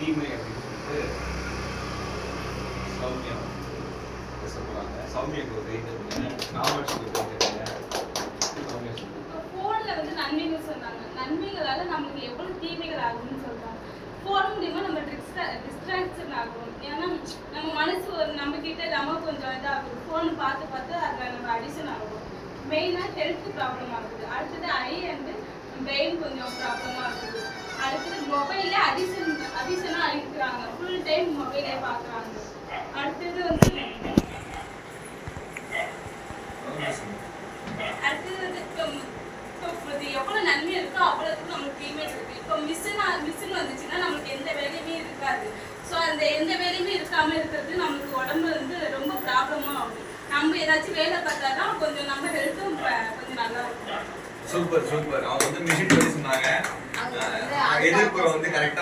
தீமை அப்படின்னு சொல்லிட்டு சௌமியா பேச போறாங்க. சௌமியாக்கு ஒரு காமர்ஸுக்கு சௌமியா சொல்லுங்க. போன்ல வந்து நன்மைகள் சொன்னாங்க. நன்மைகளால நமக்கு எவ்வளவு தீமைகள் ஆகும்னு சொல்றாங்க. போன் மூலியமா நம்ம டிஸ்ட்ராக்ஷன் ஆகும். ஏன்னா நம்ம மனசு ஒரு நம்ம கிட்ட நம்ம கொஞ்சம் இதாகும். போன் பார்த்து பார்த்து அதுல நம்ம அடிஷன் ஆகும். மெயினா ஹெல்த் ப்ராப்ளம் ஆகுது. அடுத்தது ஐ அண்ட் பிரெயின் கொஞ்சம் ப்ராப்ளமா இருக்குது. அடுத்தது மொபைல்ல அடிஷனா அழிக்கிறாங்க. ஃபுல் டைம் மொபைலே பார்க்குறாங்க. அடுத்தது வந்து எவ்வளவு நன்மை இருக்கோ அவ்வளவுக்கு நமக்கு தீமை இருக்கு. இப்போ மிஷின் வந்துச்சுன்னா நமக்கு எந்த வேலையுமே இருக்காது. ஸோ அந்த எந்த வேலையுமே இருக்காம இருக்கிறது நமக்கு உடம்பு வந்து ரொம்ப ப்ராப்ளமா ஆகும். நம்ம ஏதாச்சும் வேலை பார்த்தா தான் கொஞ்சம் நம்ம ஹெல்த்தும் கொஞ்சம் நல்லா இருக்கும். சூப்பர். அவங்க வந்து மிஷின் பத்தி சொன்னாங்க. எதிர்ப்புறம் வந்து கரெக்டா